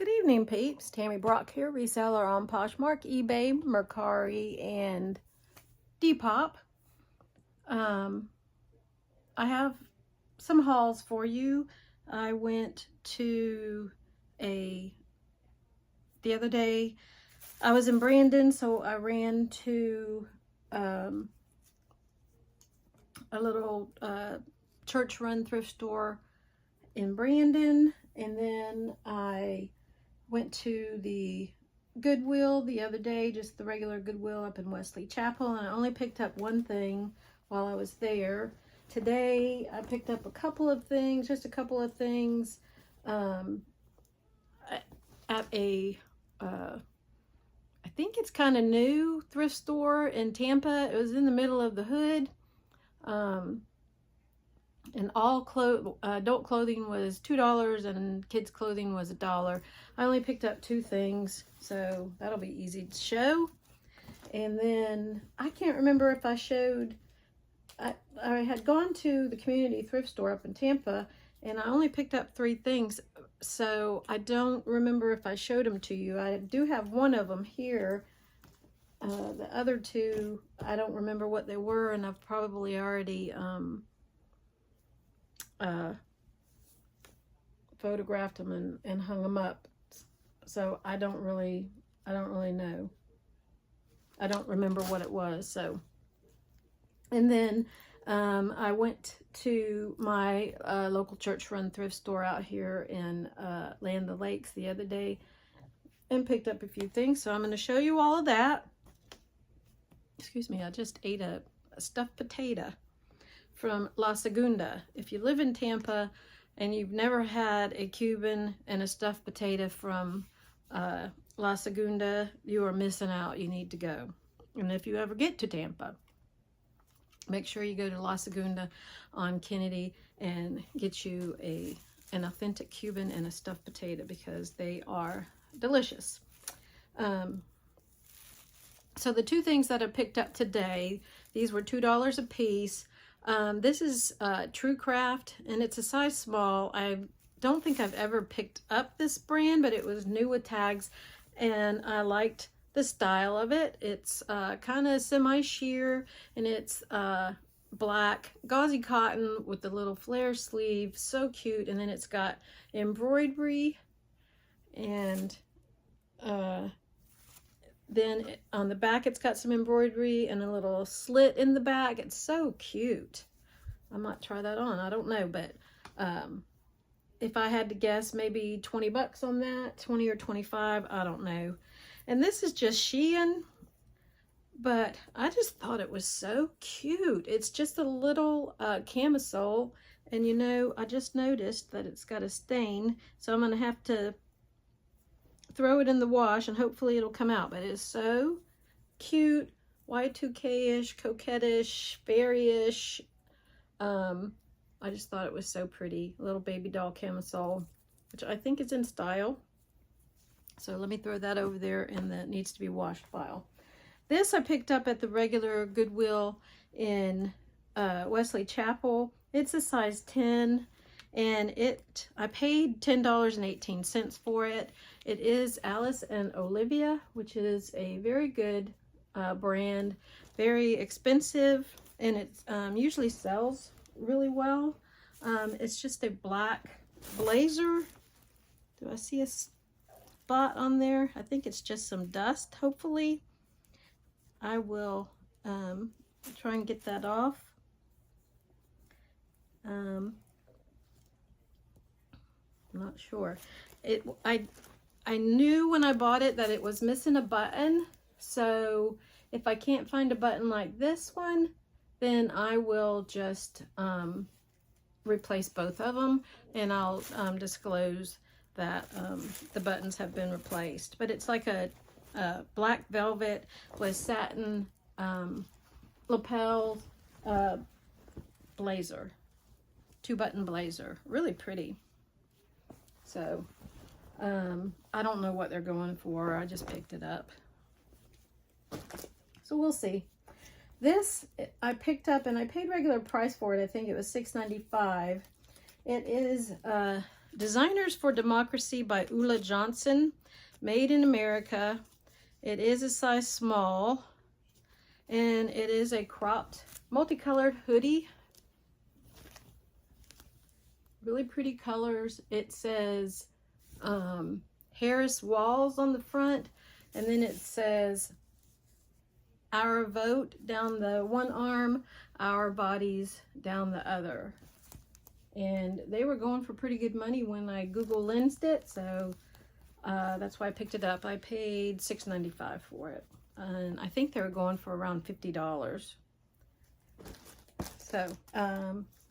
Good evening, peeps. Tammy Brock here, reseller on Poshmark, eBay, Mercari, and Depop. I have some hauls for you. I went to the other day, I was in Brandon, so I ran to a little church-run thrift store in Brandon, and then I went to the Goodwill the other day, just the regular Goodwill up in Wesley Chapel, and I only picked up one thing while I was there. Today I picked up a couple of things, just a couple of things at a I think it's kind of new thrift store in Tampa. It was in the middle of the hood. And all adult clothing was $2 and kids clothing was $1. I only picked up two things, so that'll be easy to show. And then I can't remember if I showed, I had gone to the community thrift store up in Tampa, and I only picked up three things, so I don't remember if I showed them to you. I do have one of them here. The other two, I don't remember what they were, and I've probably already photographed them and hung them up, so I don't really know. I don't remember what it was. So, and then I went to my local church-run thrift store out here in Land of the Lakes the other day and picked up a few things. So I'm going to show you all of that. Excuse me, I just ate a stuffed potato from La Segunda. If you live in Tampa and you've never had a Cuban and a stuffed potato from La Segunda, you are missing out. You need to go. And if you ever get to Tampa, make sure you go to La Segunda on Kennedy and get you an authentic Cuban and a stuffed potato, because they are delicious. So the two things that I picked up today, these were $2 a piece. This is True Craft, and it's a size small. I don't think I've ever picked up this brand, but it was new with tags, and I liked the style of it. It's kind of semi-sheer, and it's black gauzy cotton with the little flare sleeve. So cute. And then it's got embroidery, and then on the back it's got some embroidery and a little slit in the back. It's so cute. I might try that on. I don't know, but if I had to guess, maybe 20 bucks on that, 20 or 25, I don't know. And this is just Shein, but I just thought it was so cute. It's just a little camisole, and you know, I just noticed that it's got a stain, so I'm gonna have to throw it in the wash and hopefully it'll come out. But it's so cute, Y2K-ish, coquettish, fairy-ish. I just thought it was so pretty. Little baby doll camisole, which I think is in style. So let me throw that over there in the needs to be washed pile. This I picked up at the regular Goodwill in Wesley Chapel. It's a size 10. And I paid $10.18 for it. It is Alice and Olivia, which is a very good brand, very expensive, and it usually sells really well. It's just a black blazer. Do I see a spot on there? I think it's just some dust, hopefully. I will try and get that off. I'm not sure. I knew when I bought it that it was missing a button, so if I can't find a button like this one, then I will just replace both of them, and I'll disclose that the buttons have been replaced. But it's like a black velvet with satin lapel blazer, 2-button blazer, really pretty. So, I don't know what they're going for. I just picked it up. So we'll see. This I picked up and I paid regular price for it. I think it was $6.95. It is Designers for Democracy by Ulla Johnson. Made in America. It is a size small. And it is a cropped, multicolored hoodie. Really pretty colors. It says Harris Walls on the front. And then it says Our Vote down the one arm, Our Bodies down the other. And they were going for pretty good money when I Google lensed it. So that's why I picked it up. I paid $6.95 for it. And I think they were going for around $50. So,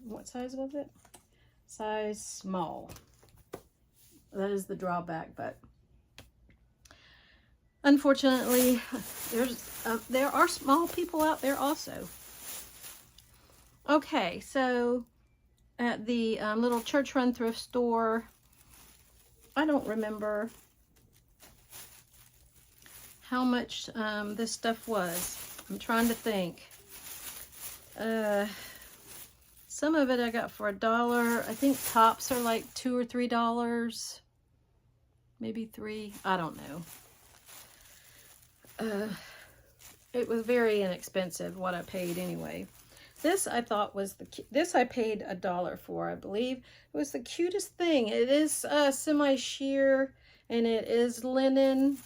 what size was it? Size small. That is the drawback, but unfortunately, there are small people out there also. Okay, so at the little church run thrift store, I don't remember how much this stuff was. I'm trying to think. Some of it I got for $1. I think tops are like $2 or $3, maybe $3. I don't know. It was very inexpensive what I paid anyway. This I thought was this I paid $1 for. I believe it was the cutest thing. It is semi-sheer and it is linen.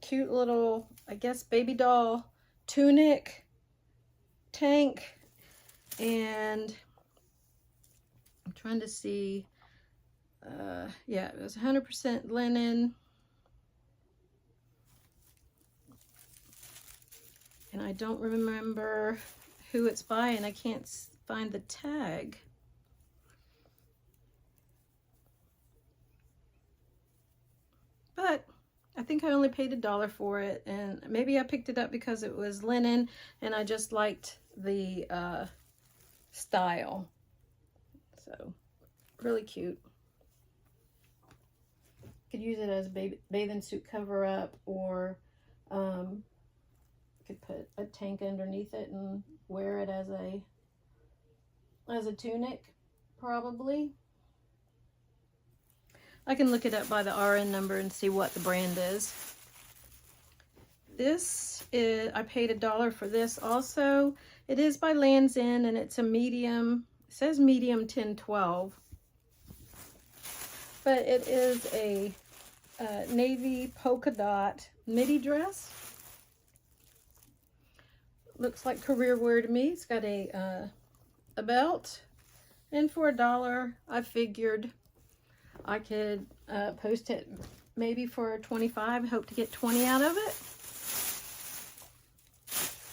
Cute little, I guess, baby doll tunic tank. And I'm trying to see, yeah, it was 100% linen. And I don't remember who it's by, and I can't find the tag. But I think I only paid $1 for it, and maybe I picked it up because it was linen and I just liked the style. So really cute. Could use it as a bathing suit cover up, or could put a tank underneath it and wear it as a tunic, probably. I can look it up by the RN number and see what the brand is. This is, I paid $1 for this also. It is by Land's End and it's a medium. It says medium 10-12. But it is a navy polka dot midi dress. Looks like career wear to me. It's got a belt. And for $1, I figured I could post it maybe for $25. Hope to get 20 out of it.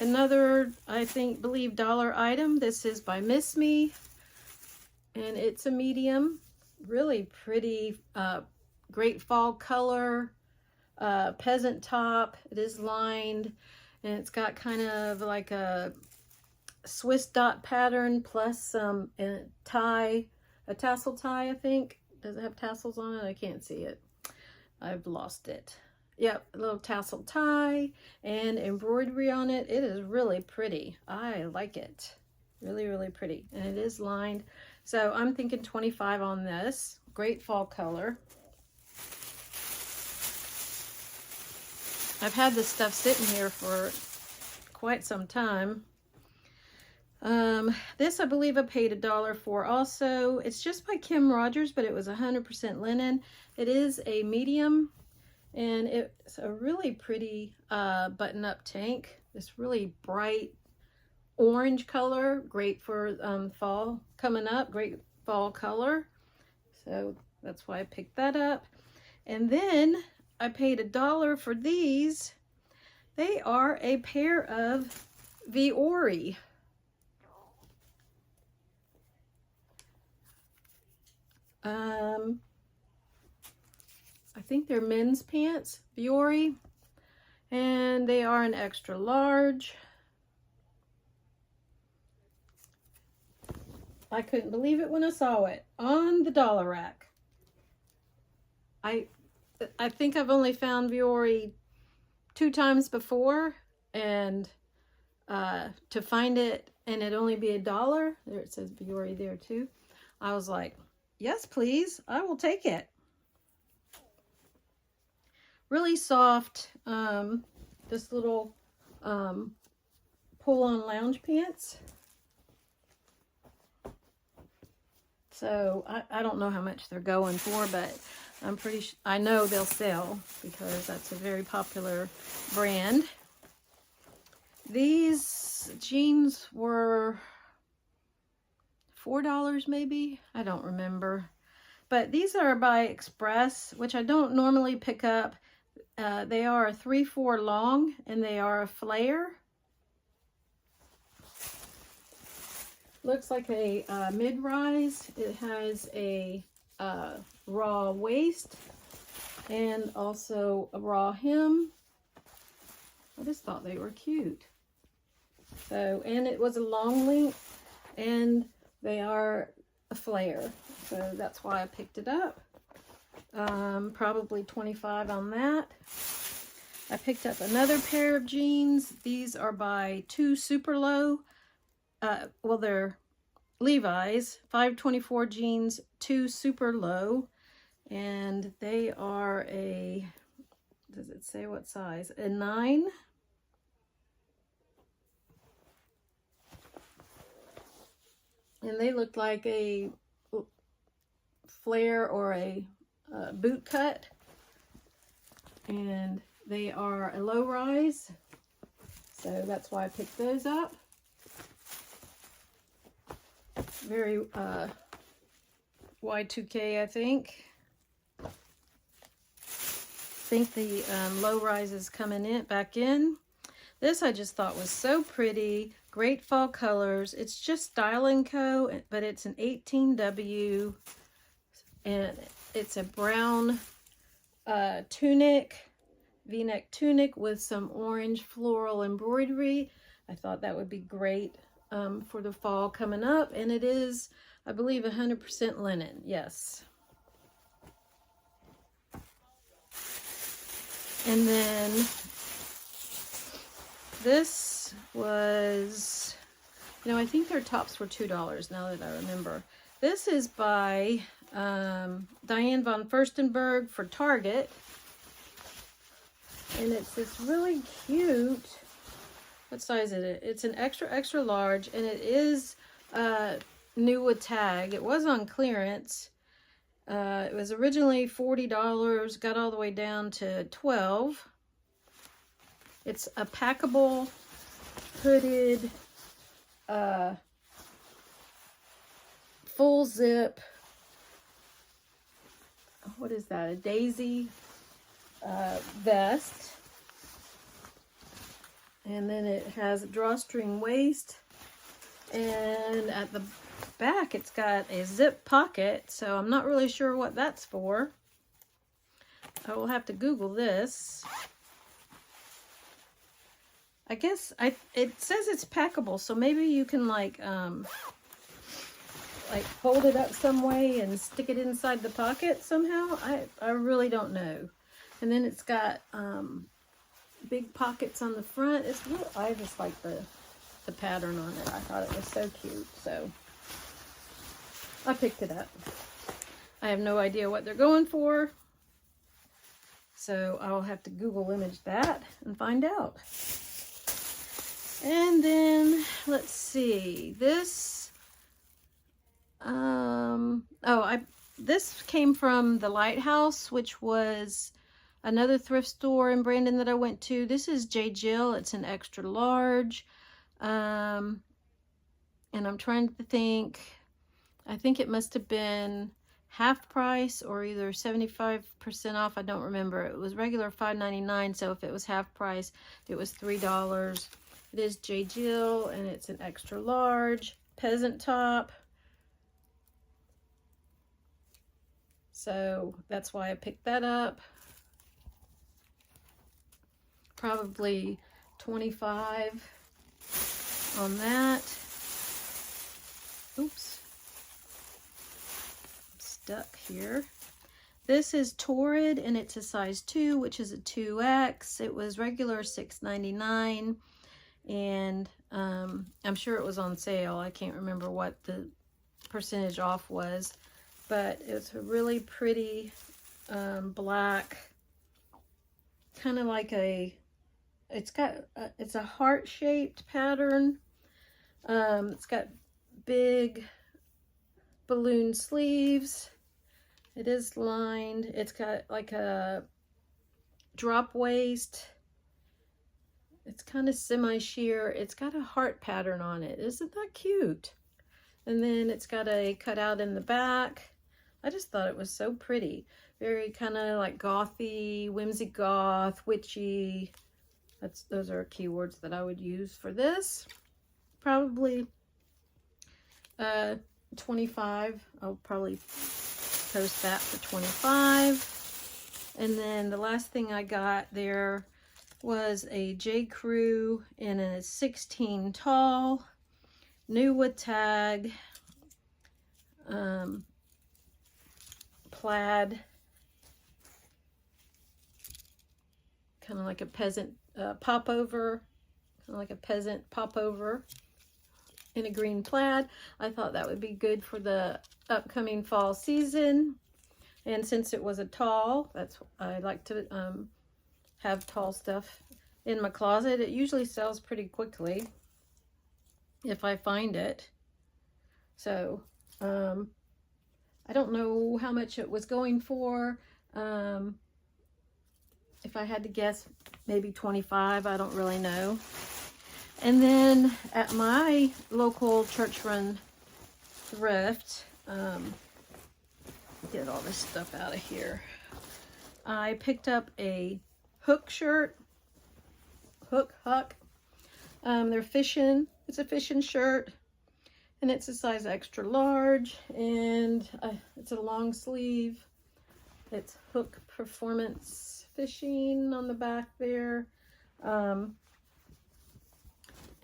Another, I believe $1 item. This is by Miss Me, and it's a medium. Really pretty, great fall color, peasant top. It is lined, and it's got kind of like a Swiss dot pattern plus some tie, a tassel tie, I think. Does it have tassels on it? I can't see it. I've lost it. Yep, a little tassel tie and embroidery on it. It is really pretty. I like it. Really, really pretty. And it is lined. So I'm thinking 25 on this. Great fall color. I've had this stuff sitting here for quite some time. This I believe I paid $1 for also. It's just by Kim Rogers, but it was 100% linen. It is a medium, and it's a really pretty button-up tank. This really bright orange color, great for fall coming up, great fall color. So that's why I picked that up. And then I paid $1 for these. They are a pair of Viore. I think they're men's pants, Viore, and they are an extra large. I couldn't believe it when I saw it on the dollar rack. I think I've only found Viore 2 times before, and to find it and it only be $1, there it says Viore there too, I was like, yes, please. I will take it. Really soft, this little pull-on lounge pants. So I don't know how much they're going for, but I'm I know they'll sell because that's a very popular brand. These jeans were $4 maybe. I don't remember. But these are by Express, which I don't normally pick up. They are a 3/4 long and they are a flare. Looks like a mid-rise. It has a raw waist and also a raw hem. I just thought they were cute. So, and it was a long length and they are a flare. So that's why I picked it up. Probably 25 on that. I picked up another pair of jeans. These are by 2 Super Low. Well, they're Levi's 524 jeans, 2 Super Low, and they are a, does it say what size? A 9. And they look like a flare or a boot cut, and they are a low rise, so that's why I picked those up. Very Y2K, I think. The low rise is coming in back in. This I just thought was so pretty. Great fall colors. It's just Style & Co, but it's an 18W, and it's a brown tunic, V-neck tunic with some orange floral embroidery. I thought that would be great for the fall coming up, and it is, I believe, 100% linen. Yes. And then this was, you know, I think their tops were $2 now that I remember. This is by Diane von Furstenberg for Target, and it's this really cute, what size is it? It's an extra large, and it is new with tag. It was on clearance. It was originally $40, got all the way down to $12. It's a packable, hooded, full zip, what is that, a daisy vest. And then it has a drawstring waist, and at the back it's got a zip pocket, so I'm not really sure what that's for. I will have to Google this. I guess it says it's packable, so maybe you can like fold it up some way and stick it inside the pocket somehow. I really don't know. And then it's got big pockets on the front. It's real, I just like the pattern on it. I thought it was so cute, so I picked it up. I have no idea what they're going for, so I'll have to Google image that and find out. And then let's see, this this came from the Lighthouse, which was another thrift store in Brandon that I went to. This is J. Jill. It's an extra large. And I'm trying to think. I think it must have been half price or either 75% off. I don't remember. It was regular $5.99. So if it was half price, it was $3. It is J. Jill, and it's an extra large peasant top. So that's why I picked that up. Probably 25 on that. Oops. I'm stuck here. This is Torrid, and it's a size 2, which is a 2X. It was regular $6.99, and I'm sure it was on sale. I can't remember what the percentage off was, but it's a really pretty black, kind of like it's a heart-shaped pattern. It's got big balloon sleeves. It is lined. It's got like a drop waist. It's kind of semi-sheer. It's got a heart pattern on it. Isn't that cute? And then it's got a cutout in the back. I just thought it was so pretty. Very kind of like gothy, whimsy goth, witchy. Those are keywords that I would use for this. Probably 25. I'll probably post that for 25. And then the last thing I got there was a J. Crew in a 16 tall, new with tag, plaid, kind of like a peasant popover, kind of like a peasant popover in a green plaid. I thought that would be good for the upcoming fall season. And since it was a tall, I like to have tall stuff in my closet. It usually sells pretty quickly if I find it. So I don't know how much it was going for. If I had to guess, maybe 25. I don't really know. And then at my local church-run thrift, get all this stuff out of here. I picked up a hook shirt, huck. They're fishing. It's a fishing shirt, and it's a size extra large, and it's a long sleeve. It's Hook Performance Fishing on the back there. And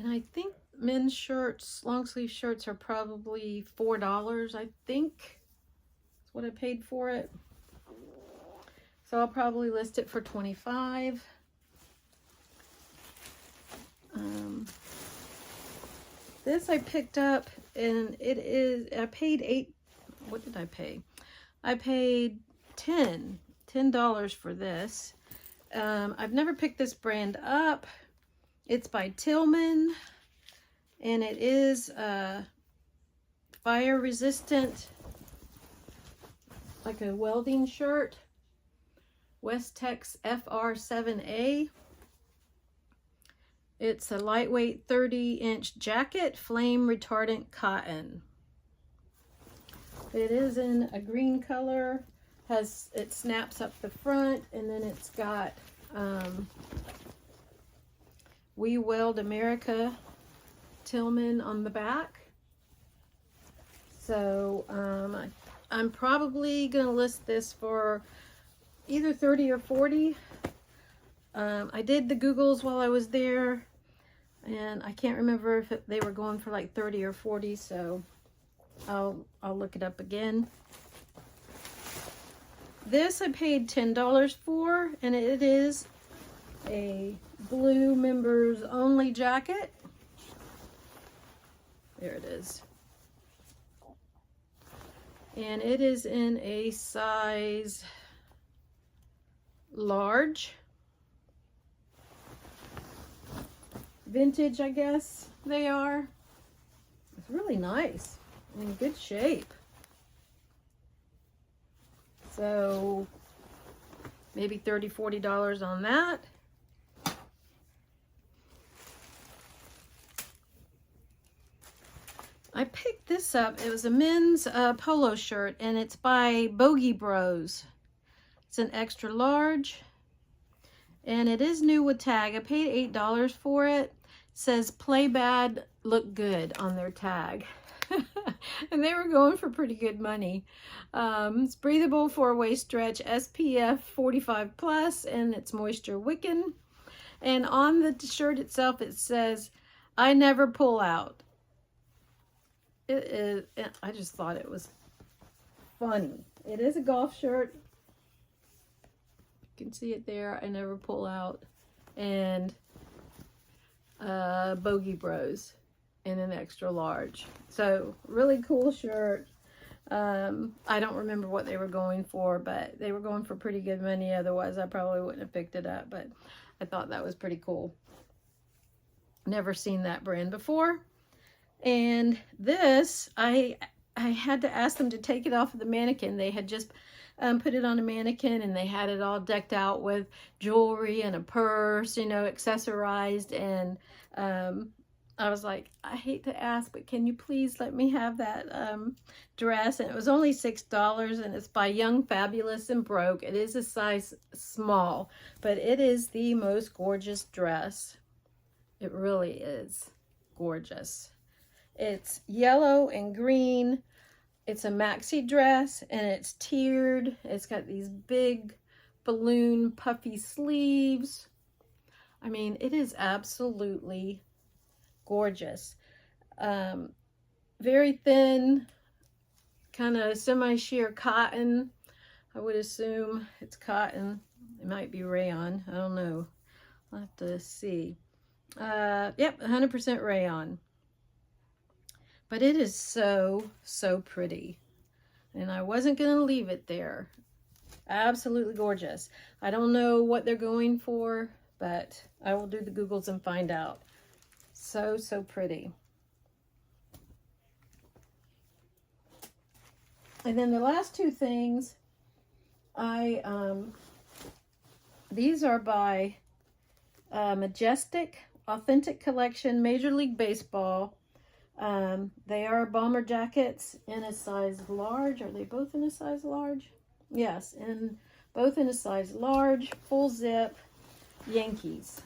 I think men's shirts, long sleeve shirts, are probably $4, I think. That's what I paid for it. So I'll probably list it for 25. This I picked up, and it is, I paid what did I pay? I paid $10 for this. I've never picked this brand up. It's by Tillman, and it is fire resistant, like a welding shirt. Westex FR7A. It's a lightweight 30-inch jacket, flame retardant cotton. It is in a green color. It snaps up the front, and then it's got We Weld America Tillman on the back. So I'm probably gonna list this for either 30 or 40. I did the Googles while I was there, and I can't remember if they were going for like 30 or 40, so I'll look it up again. This I paid $10 for, and it is a blue members only jacket. There it is. And it is in a size large. Vintage, I guess they are. It's really nice, in good shape. So maybe $30, $40 on that. I picked this up. It was a men's polo shirt, and it's by Bogey Bros. It's an extra large, and it is new with tag. I paid $8 for it. It says play bad, look good on their tag. And they were going for pretty good money. It's breathable 4-way stretch, SPF 45+, and it's moisture wicking. And on the shirt itself, it says, I never pull out. It is, I just thought it was funny. It is a golf shirt. You can see it there. I never pull out. And Bogey Bros in an extra large. So really cool shirt. I don't remember what they were going for, but they were going for pretty good money. Otherwise, I probably wouldn't have picked it up, but I thought that was pretty cool. Never seen that brand before. And this, I had to ask them to take it off of the mannequin. They had just put it on a mannequin, and they had it all decked out with jewelry and a purse, you know, accessorized. And I was like, I hate to ask, but can you please let me have that dress? And it was only $6, and it's by Young, Fabulous, and Broke. It is a size small, but it is the most gorgeous dress. It really is gorgeous. It's yellow and green. It's a maxi dress, and it's tiered. It's got these big balloon puffy sleeves. I mean, it is absolutely gorgeous. Very thin, kind of semi-sheer cotton. I would assume it's cotton. It might be rayon. I don't know. I'll have to see. Yep, 100% rayon. But it is so, so pretty. And I wasn't going to leave it there. Absolutely gorgeous. I don't know what they're going for, but I will do the Googles and find out. So, so pretty. And then the last two things, these are by Majestic Authentic Collection, Major League Baseball. They are bomber jackets in a size large. Are they both in a size large? Yes, and both in a size large, full zip, Yankees.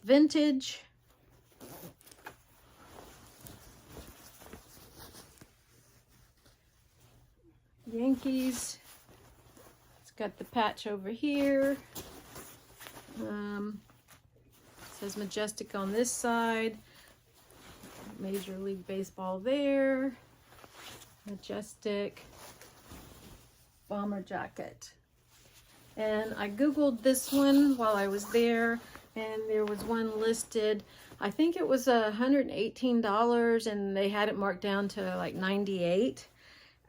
Vintage. Yankees. It's got the patch over here. Says Majestic on this side. Major League Baseball there. Majestic bomber jacket. And I Googled this one while I was there, and there was one listed. I think it was $118, and they had it marked down to like $98.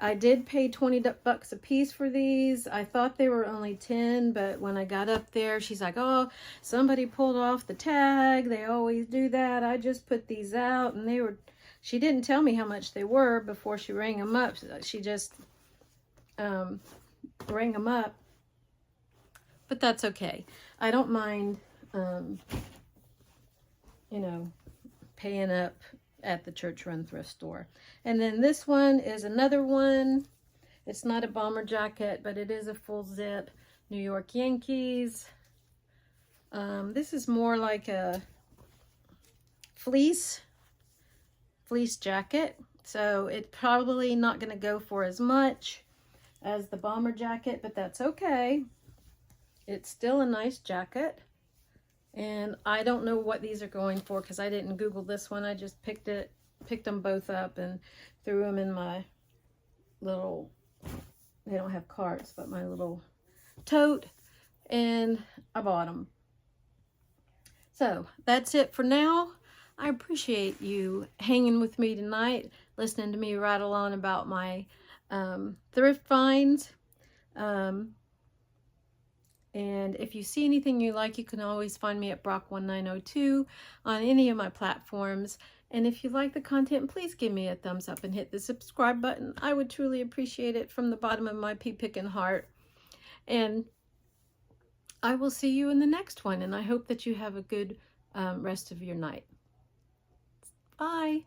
I did pay 20 bucks a piece for these. I thought they were only 10, but when I got up there, she's like, oh, somebody pulled off the tag. They always do that. I just put these out, and they were, she didn't tell me how much they were before she rang them up. She just rang them up, but that's okay. I don't mind, you know, paying up at the church run thrift store. And then this one is another one. It's not a bomber jacket, but it is a full zip New York Yankees. This is more like a fleece jacket, so it's probably not going to go for as much as the bomber jacket, but that's okay. It's still a nice jacket. And I don't know what these are going for because I didn't Google this one. I just picked them both up and threw them in my little, they don't have carts, but my little tote, and I bought them. So that's it for now. I appreciate you hanging with me tonight, listening to me rattle on about my thrift finds. And if you see anything you like, you can always find me at Brock1902 on any of my platforms. And if you like the content, please give me a thumbs up and hit the subscribe button. I would truly appreciate it from the bottom of my pea-picking heart. And I will see you in the next one. And I hope that you have a good rest of your night. Bye.